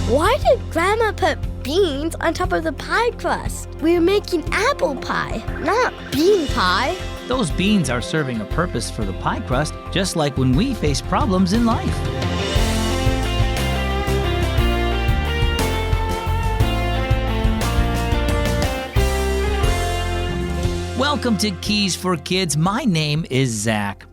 Why did Grandma put beans on top of the pie crust? We're making apple pie, not bean pie. Those beans are serving a purpose for the pie crust, just like when we face problems in life. Welcome to Keys for Kids. My name is Zach.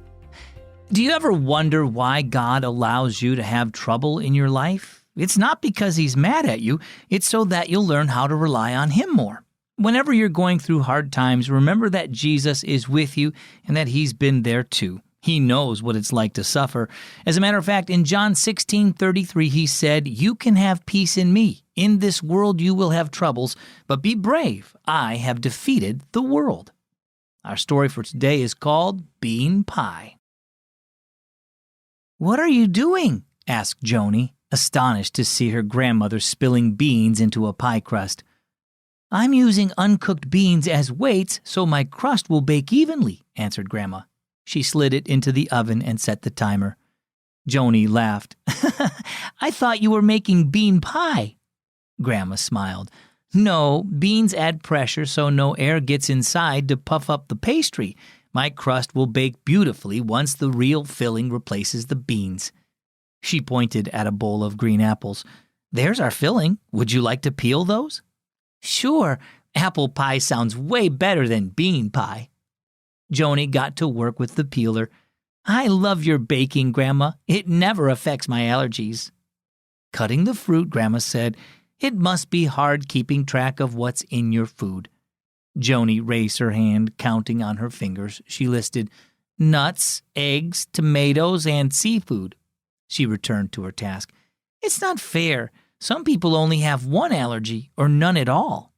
Do you ever wonder why God allows you to have trouble in your life? It's not because He's mad at you. It's so that you'll learn how to rely on Him more. Whenever you're going through hard times, remember that Jesus is with you and that He's been there too. He knows what it's like to suffer. As a matter of fact, in John 16:33, He said, "You can have peace in me. In this world you will have troubles, but be brave. I have defeated the world." Our story for today is called Bean Pie. "What are you doing?" asked Jonie, astonished to see her grandmother spilling beans into a pie crust. "I'm using uncooked beans as weights so my crust will bake evenly," answered Grandma. She slid it into the oven and set the timer. Jonie laughed. "I thought you were making bean pie." Grandma smiled. "No, beans add pressure so no air gets inside to puff up the pastry. My crust will bake beautifully once the real filling replaces the beans." She pointed at a bowl of green apples. "There's our filling. Would you like to peel those?" "Sure. Apple pie sounds way better than bean pie." Jonie got to work with the peeler. "I love your baking, Grandma. It never affects my allergies." Cutting the fruit, Grandma said, "It must be hard keeping track of what's in your food." Jonie raised her hand, counting on her fingers. She listed nuts, eggs, tomatoes, and seafood. She returned to her task. "It's not fair. Some people only have one allergy or none at all."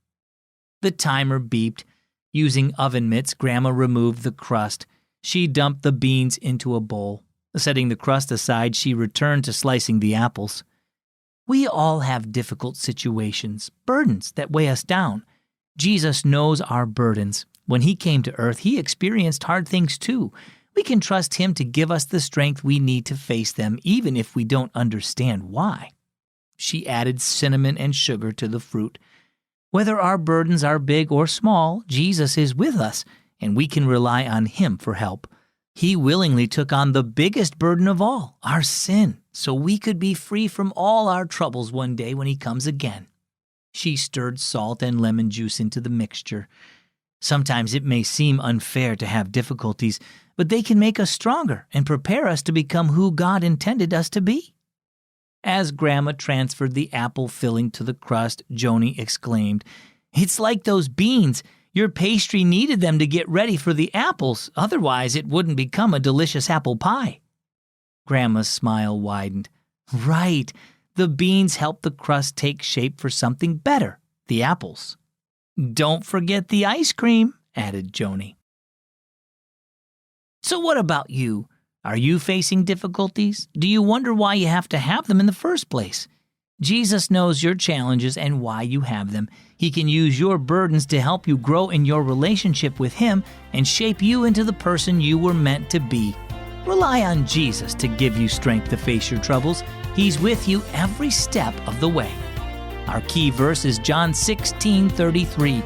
The timer beeped. Using oven mitts, Grandma removed the crust. She dumped the beans into a bowl. Setting the crust aside, she returned to slicing the apples. We all have difficult situations, burdens that weigh us down. Jesus knows our burdens. When He came to earth, He experienced hard things too. We can trust Him to give us the strength we need to face them, even if we don't understand why. She added cinnamon and sugar to the fruit. Whether our burdens are big or small, Jesus is with us, and we can rely on Him for help. He willingly took on the biggest burden of all, our sin, so we could be free from all our troubles one day when He comes again. She stirred salt and lemon juice into the mixture. Sometimes it may seem unfair to have difficulties, but they can make us stronger and prepare us to become who God intended us to be. As Grandma transferred the apple filling to the crust, Jonie exclaimed, "It's like those beans. Your pastry needed them to get ready for the apples. Otherwise, it wouldn't become a delicious apple pie." Grandma's smile widened. "Right. The beans help the crust take shape for something better, the apples." "Don't forget the ice cream," added Jonie. So what about you? Are you facing difficulties? Do you wonder why you have to have them in the first place? Jesus knows your challenges and why you have them. He can use your burdens to help you grow in your relationship with Him and shape you into the person you were meant to be. Rely on Jesus to give you strength to face your troubles. He's with you every step of the way. Our key verse is John 16:33.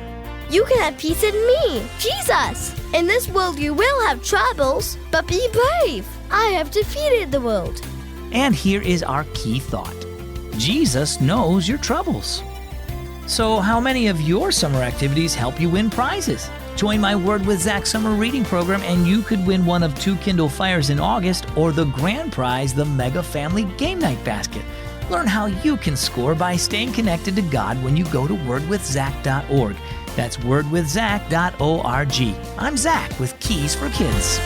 You can have peace in me, Jesus. In this world you will have troubles, but be brave. I have defeated the world. And here is our key thought. Jesus knows your troubles. So how many of your summer activities help you win prizes? Join my Word with Zach summer reading program and you could win one of 2 Kindle Fires in August or the grand prize, the Mega Family Game Night Basket. Learn how you can score by staying connected to God when you go to wordwithzach.org. That's wordwithzach.org. I'm Zach with Keys for Kids.